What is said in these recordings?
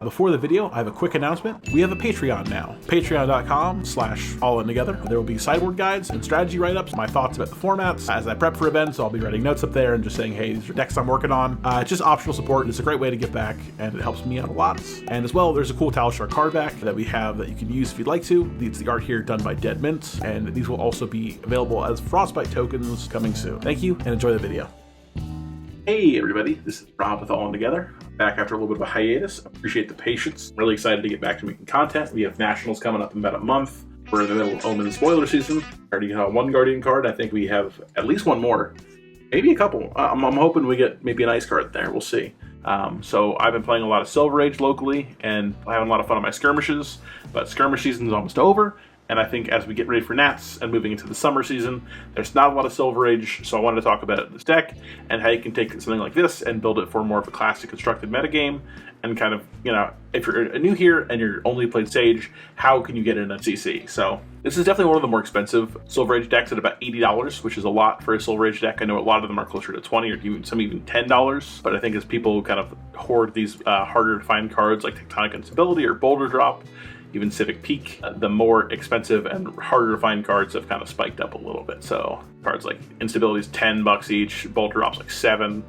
Before the video, I have a quick announcement. We have a Patreon now. Patreon.com/allintogether. There will be sideboard guides and strategy write-ups, my thoughts about the formats. As I prep for events, I'll be writing notes up there and just saying, hey, these are decks I'm working on. It's just optional support. It's a great way to give back, and it helps me out a lot. And as well, there's a cool Talishar card back that we have that you can use if you'd like to. It's the art here done by Dead Mint, and these will also be available as Frostbite tokens coming soon. Thank you, and enjoy the video. Hey everybody, this is Rob with All In Together. I'm back after a little bit of a hiatus. Appreciate the patience. I'm really excited to get back to making content. We have Nationals coming up in about a month. We're in the middle of Omen spoiler season. Already got one Guardian card. I think we have at least one more. Maybe a couple. I'm hoping we get maybe an ice card there. We'll see. So I've been playing a lot of Silver Age locally and having a lot of fun on my skirmishes, but skirmish season is almost over. And I think as we get ready for Nats and moving into the summer season, there's not a lot of Silver Age, so I wanted to talk about this deck and how you can take something like this and build it for more of a classic constructed metagame and kind of, you know, if you're new here and you're only played Sage, how can you get in a CC? So this is definitely one of the more expensive Silver Age decks at about $80, which is a lot for a Silver Age deck. I know a lot of them are closer to $20 or even $10, but I think as people kind of hoard these harder to find cards like Tectonic Instability or Boulder Drop, even Civic Peak, the more expensive and harder to find cards have kind of spiked up a little bit. So cards like Instability's $10 each, Boulder Drop's like $7,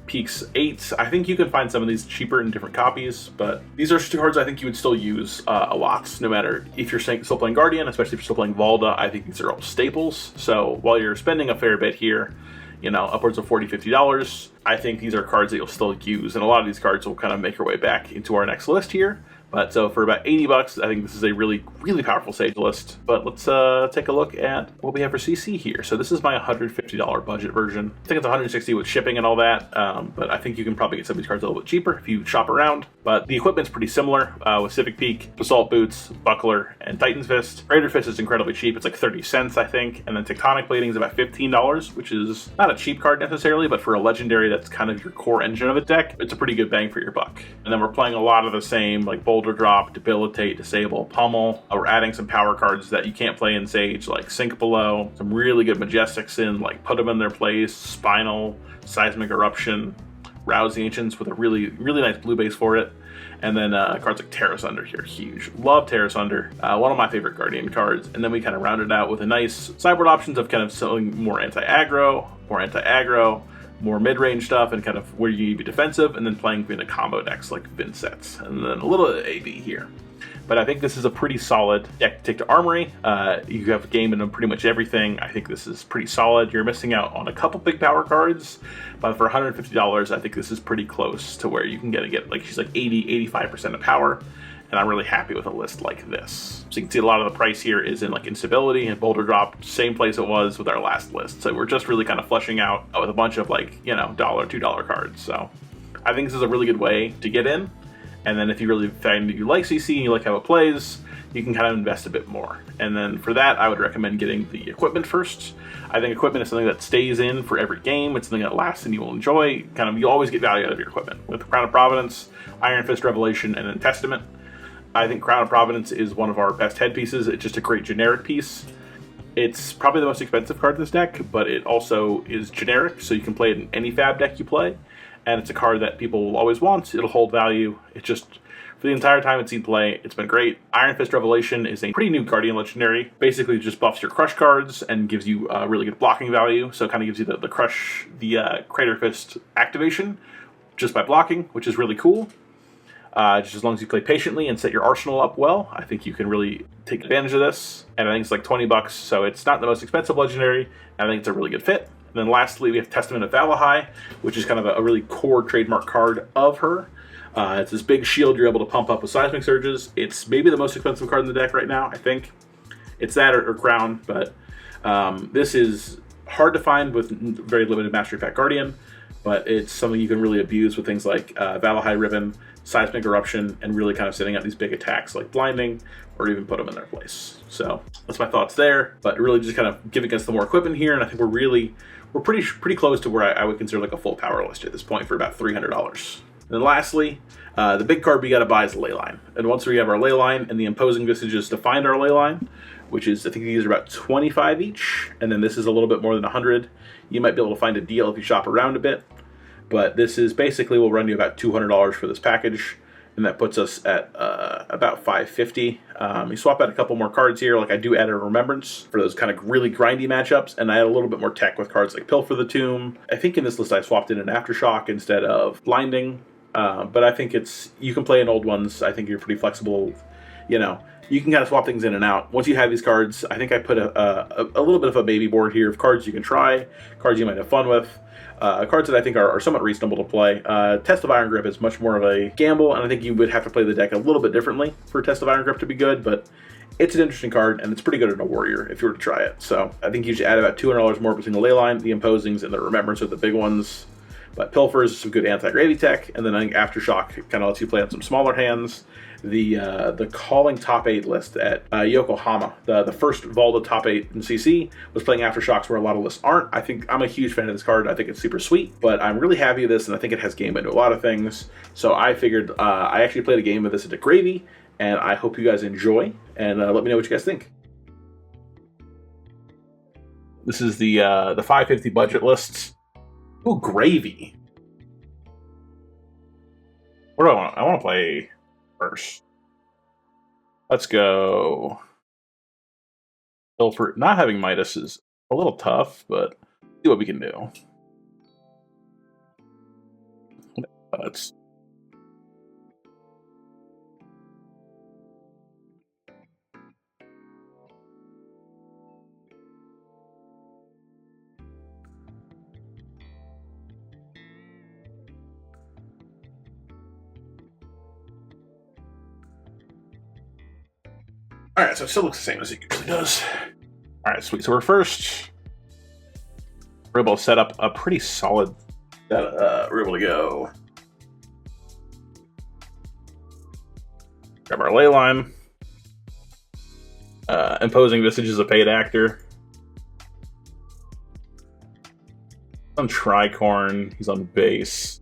Peak's $8. I think you can find some of these cheaper in different copies, but these are two cards I think you would still use a lot, no matter if you're still playing Guardian, especially if you're still playing Valda. I think these are all staples. So while you're spending a fair bit here, you know, upwards of $40, $50, I think these are cards that you'll still use. And a lot of these cards will kind of make their way back into our next list here. But so for about $80, I think this is a really, really powerful Sage list. But let's take a look at what we have for CC here. So this is my $150 budget version. I think it's $160 with shipping and all that. But I think you can probably get some of these cards a little bit cheaper if you shop around. But the equipment's pretty similar with Civic Peak, Basalt Boots, Buckler, and Titan's Fist. Raider Fist is incredibly cheap. It's like 30 cents, I think. And then Tectonic Plating is about $15, which is not a cheap card necessarily, but for a legendary that's kind of your core engine of a deck, it's a pretty good bang for your buck. And then we're playing a lot of the same, like Boulder Drop, Debilitate, Disable, Pummel. We're adding some power cards that you can't play in Sage, like Sink Below, some really good Majestics in, like Put Them in Their Place, Spinal, Seismic Eruption, Rouse the Ancients with a really, really nice blue base for it. And then cards like Terra Sunder here, huge. Love Terra Sunder, one of my favorite Guardian cards. And then we kind of rounded out with a nice sideboard options of kind of selling more anti-aggro, more mid-range stuff, and kind of where you need to be defensive, and then playing in a combo decks like Vinsets, and then a little AB here. But I think this is a pretty solid deck to take to Armory. You have game in pretty much everything. I think this is pretty solid. You're missing out on a couple big power cards, but for $150, I think this is pretty close to where you can get like she's like 80-85% of power. And I'm really happy with a list like this. So you can see a lot of the price here is in like Instability and Boulder Drop, same place it was with our last list. So we're just really kind of fleshing out with a bunch of like, you know, $1, $2 cards. So I think this is a really good way to get in. And then if you really find that you like CC and you like how it plays, you can kind of invest a bit more. And then for that, I would recommend getting the equipment first. I think equipment is something that stays in for every game. It's something that lasts and you will enjoy. Kind of, you always get value out of your equipment. With Crown of Providence, Iron Fist Revelation, and then Testament, I think Crown of Providence is one of our best headpieces. It's just a great generic piece. It's probably the most expensive card in this deck, but it also is generic, so you can play it in any FAB deck you play. And it's a card that people will always want. It'll hold value. It just, for the entire time it's seen play, it's been great. Iron Fist Revelation is a pretty new Guardian legendary. Basically just buffs your Crush cards and gives you really good blocking value. So it kind of gives you the Crush, the Crater Fist activation just by blocking, which is really cool. Just as long as you play patiently and set your arsenal up well, I think you can really take advantage of this. And I think it's like $20, so it's not the most expensive legendary, and I think it's a really good fit. And then lastly, we have Testament of Valda, which is kind of a really core trademark card of her. It's this big shield you're able to pump up with Seismic Surges. It's maybe the most expensive card in the deck right now, I think. It's that or Crown, but this is hard to find with very limited Mastery Pack Guardian, but it's something you can really abuse with things like Valda Ribbon, Seismic Eruption, and really kind of setting out these big attacks like Blinding, or even Put them in their place. So that's my thoughts there, but really just kind of giving us the more equipment here, and I think we're pretty close to where I would consider like a full power list at this point for about $300. And then lastly, the big card we got to buy is the Ley Line. And once we have our Ley Line and the Imposing Visages to find our Ley Line, which is, I think these are about 25 each, and then this is a little bit more than 100. You might be able to find a deal if you shop around a bit, but this is basically will run you about $200 for this package. and that puts us at about 550. You swap out a couple more cards here, like I do add a Remembrance for those kind of really grindy matchups, and I add a little bit more tech with cards like Pilfer the Tomb. I think in this list I swapped in an Aftershock instead of Blinding, but I think you can play in old ones. I think you're pretty flexible, you know. You can kind of swap things in and out. Once you have these cards, I think I put a little bit of a baby board here of cards you can try, cards you might have fun with, cards that I think are somewhat reasonable to play. Test of Iron Grip is much more of a gamble, and I think you would have to play the deck a little bit differently for Test of Iron Grip to be good, but it's an interesting card, and it's pretty good in a Warrior if you were to try it. So I think you should add about $200 more between the Leyline, the Imposings, and the Remembrance are the big ones. But Pilfer is some good anti-gravy tech, and then I think Aftershock kind of lets you play on some smaller hands. The Calling top 8 list at Yokohama, the first Valda top 8 in CC, was playing Aftershocks where a lot of lists aren't. I think I'm a huge fan of this card. I think it's super sweet, but I'm really happy with this, and I think it has game into a lot of things. So I figured I actually played a game of this into Gravy, and I hope you guys enjoy, and let me know what you guys think. This is the 550 budget lists. Ooh, Gravy. What do I want? I want to play first. Let's go. Pilfer. Not having Midas is a little tough, but see what we can do. Let's. Alright, so it still looks the same as it usually does. Alright, sweet. So we're able to set up a pretty solid that we're able to go. Grab our Leyline. Imposing Visage is a paid actor. He's on Tricorn, he's on base.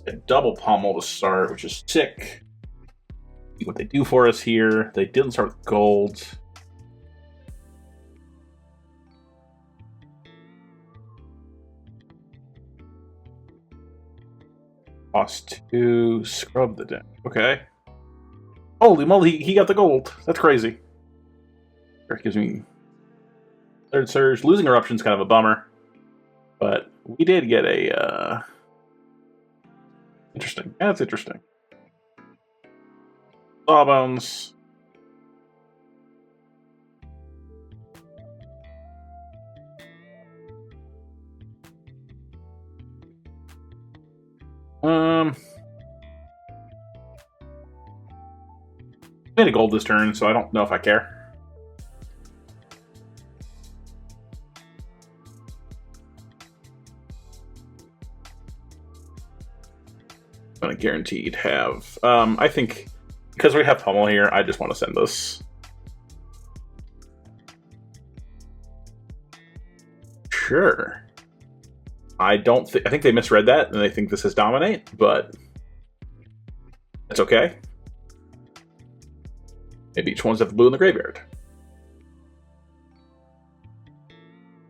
A double Pommel to start, which is sick. See what they do for us here. They didn't start with gold. Cost 2, scrub the deck. Okay. Holy moly, he got the gold. That's crazy. That gives me third surge. Losing Eruption's kind of a bummer. But we did get a interesting. Yeah, that's interesting. Sawbones. Made a gold this turn, so I don't know if I care. I'm gonna guaranteed have. I think because we have Pummel here, I just want to send this. Sure. I think they misread that, and they think this is Dominate, but it's okay. Maybe each one's have the blue in the graveyard.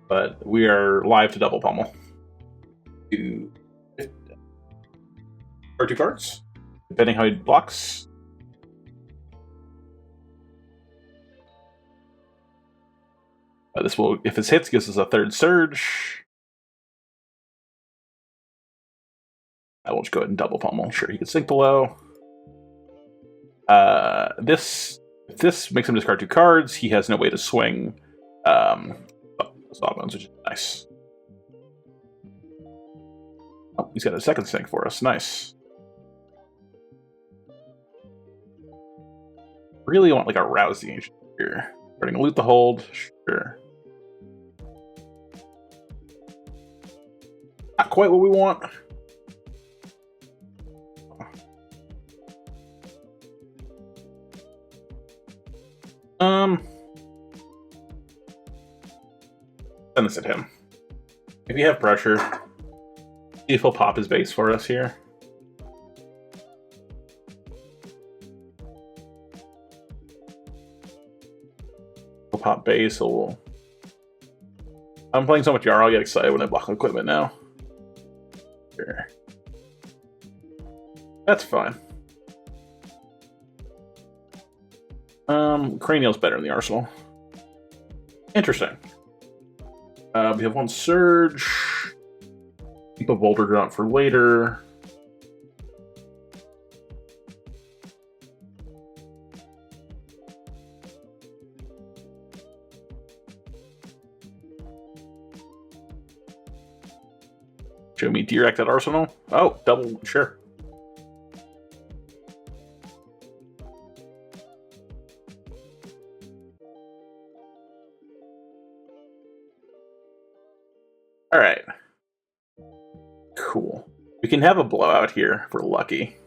But we are live to double Pummel. Or 2 cards, depending how he blocks. This will, if this hits, gives us a third surge. I will just go ahead and double Pummel. Sure, he can sink below. If this makes him discard 2 cards, he has no way to swing Sawbones, which is nice. Oh, he's got a second sink for us. Nice. Really want like a Rouse the Ancient here. Starting to loot the hold. Sure. Not quite what we want. Send this at him. If you have pressure, see if he'll pop his base for us here. He'll pop base, so we'll... I'm playing so much Yarl, I'll get excited when I block equipment now. Sure. That's fine. Cranial's better in the arsenal. Interesting. We have one Surge. Keep a Boulder Drop for later. Show me direct at arsenal. Oh, double, sure. All right. Cool. We can have a blowout here if we're lucky.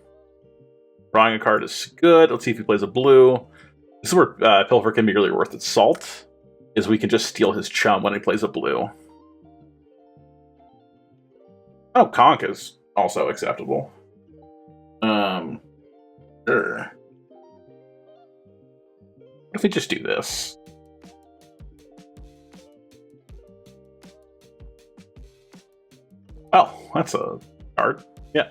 Drawing a card is good. Let's see if he plays a blue. This is where Pilfer can be really worth its salt, is we can just steal his chum when he plays a blue. Oh, Conk is also acceptable. Sure. What if we just do this? Oh, that's a card. Yeah.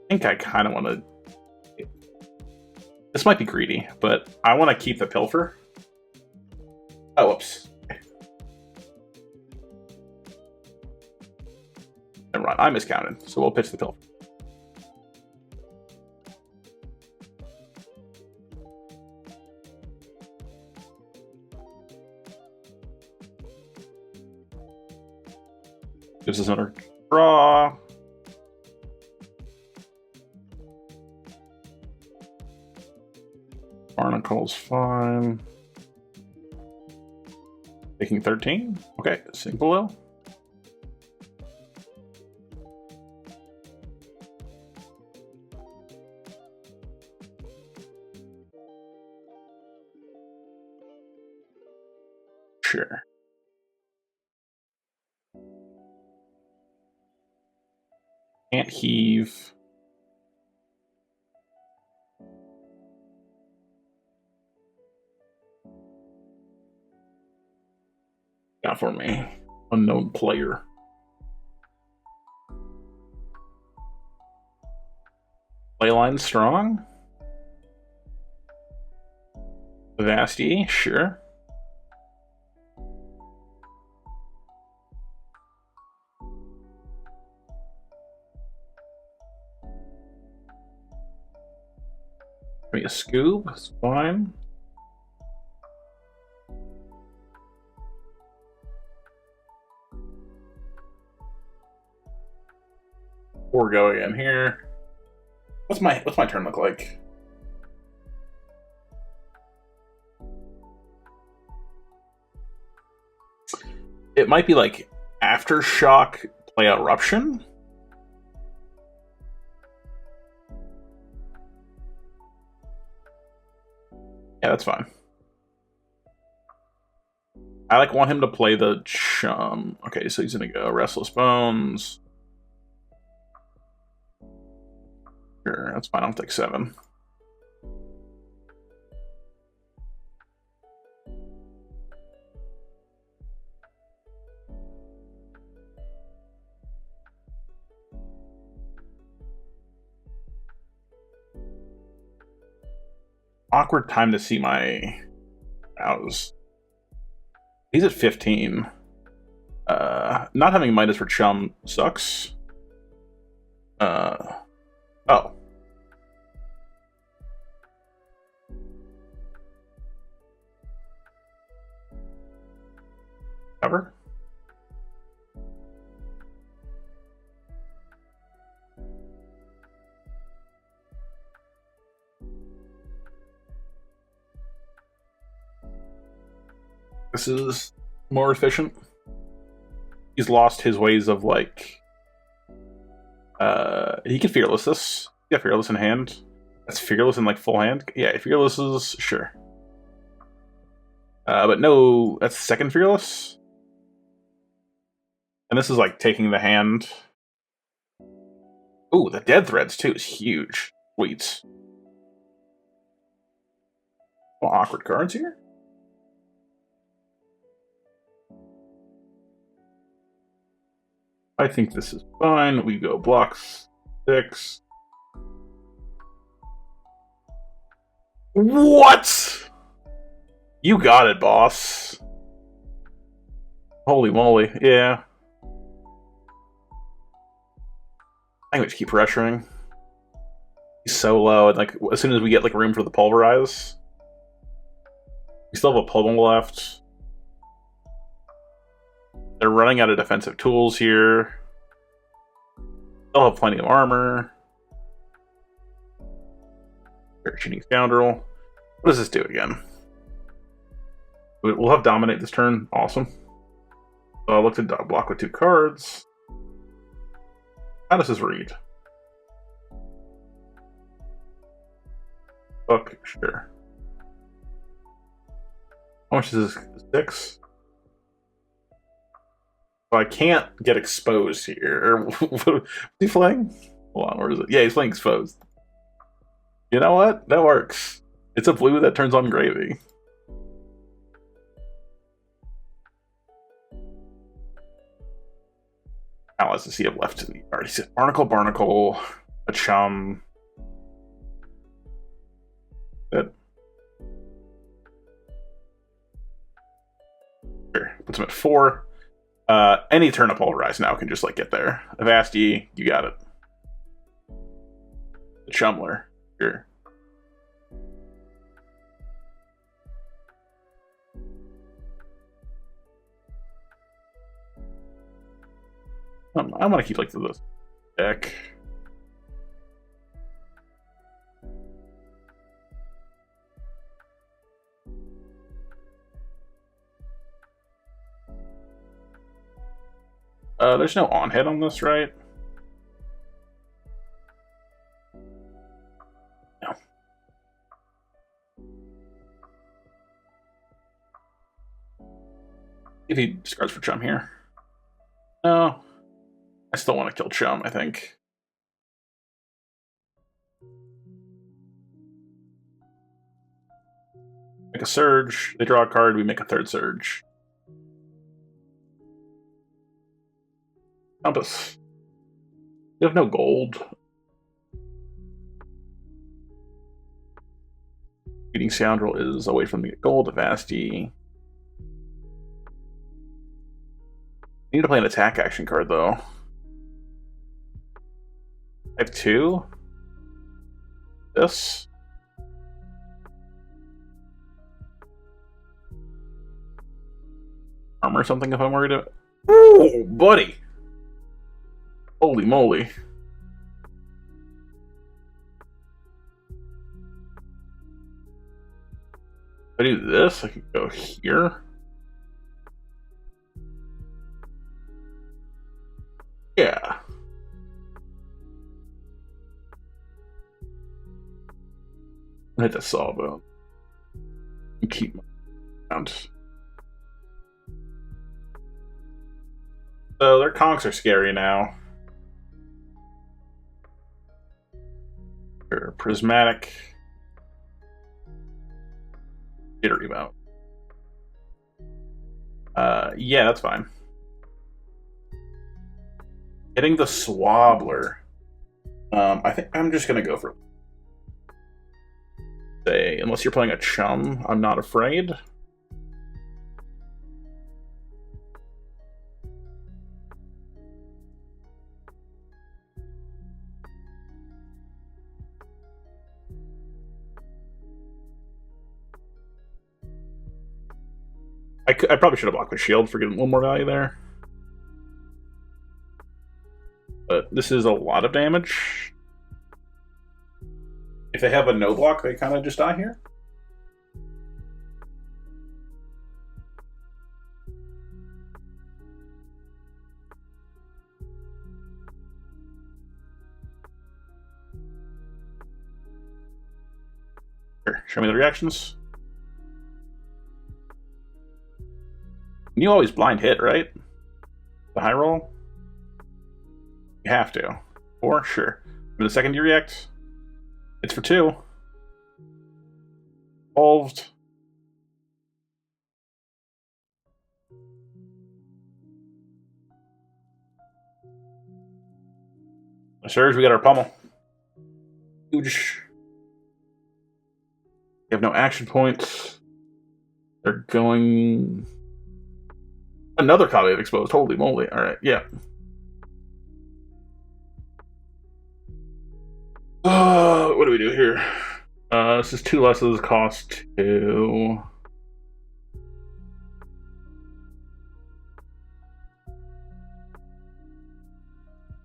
I think I kind of want to... This might be greedy, but I want to keep the Pilfer. Oh, whoops. Never mind, I miscounted, so we'll pitch the Pilfer. Gives us another draw. Barnacle's fine. Taking 13? Okay, sink below. Sure. Can't heave. Not for me. Unknown player. Playline strong. Vasti, sure. Maybe a Scoob, it's fine. Or go again here. What's my turn look like? It might be like Aftershock, play Eruption. Yeah, that's fine. I want him to play the chum. Okay, so he's gonna go Restless Bones. Sure, that's fine. I'll take 7. Awkward time to see my house. He's at 15. Not having Midas for chum sucks. Oh. Cover? This is more efficient. He's lost his ways of he can Fearless this. Yeah, Fearless in hand. That's Fearless in full hand. Yeah, Fearless is sure. But no, that's second Fearless. And this is taking the hand. Ooh, the Dead Threads too is huge. Sweet. Well, awkward cards here. I think this is fine. We go blocks 6. What? You got it, boss. Holy moly, yeah. I think we just keep pressuring. He's so low, and like as soon as we get like room for the pulverize, we still have a pummel left. They're running out of defensive tools here. They'll have plenty of armor. Shooting Scoundrel. What does this do again? We'll have Dominate this turn. Awesome. So I'll look to block with 2 cards. How does this read? Fuck, sure. How much is this? 6? So I can't get exposed here. Is he playing? Hold on, where is it? Yeah, he's playing exposed. You know what? That works. It's a blue that turns on gravy. Now let's see if left to the already said Barnacle, a chum. Good. Sure. Puts him at 4. Any turn of Pulverize now can just like get there. Avasti, you got it. The Chumler. Sure. I want to keep like this deck. There's no on hit on this, right? No. If he discards for Chum here. No. I still want to kill Chum, I think. Make a Surge. They draw a card, we make a 3rd Surge. Compass. You have no gold. Shooting Scoundrel is away from the gold. Avasti. I need to play an attack action card, though. I have 2. This. Armor something if I'm worried about. Ooh, buddy! Holy moly. If I do this, I can go here. Yeah. Hit the sawbone. And keep my round. So their conks are scary now. They're prismatic. Jittery mount. Yeah, that's fine. Hitting the Swabbler. I think I'm just gonna go for say, unless you're playing a Chum, I'm not afraid. I probably should have blocked with shield for getting one more value there. But this is a lot of damage. If they have a no block, they kind of just die here. Here, show me the reactions. You always blind hit, right? The high roll? You have to. For sure. For the second you react? It's for 2. Involved. Surge, we got our pummel. Huge. We have no action points. They're going... Another copy of Exposed. Holy moly. Alright, yeah. What do we do here? This is 2 less of this cost to...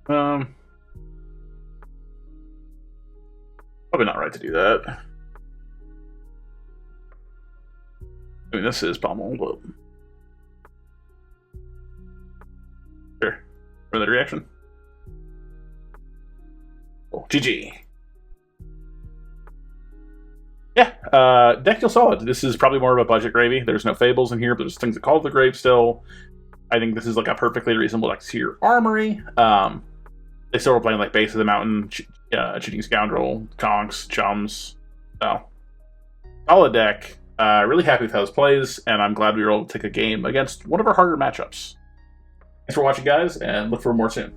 Probably not right to do that. I mean, this is pommel, but... Sure. For that reaction. Oh, GG. Yeah, deck feels solid. This is probably more of a budget gravy. There's no fables in here, but there's things that call the grave still. I think this is like a perfectly reasonable deck to your armory. They still were playing like Base of the Mountain, Cheating Scoundrel, Conks, Chums. So, solid deck. Really happy with how this plays, and I'm glad we were able to take a game against one of our harder matchups. Thanks for watching, guys, and look for more soon.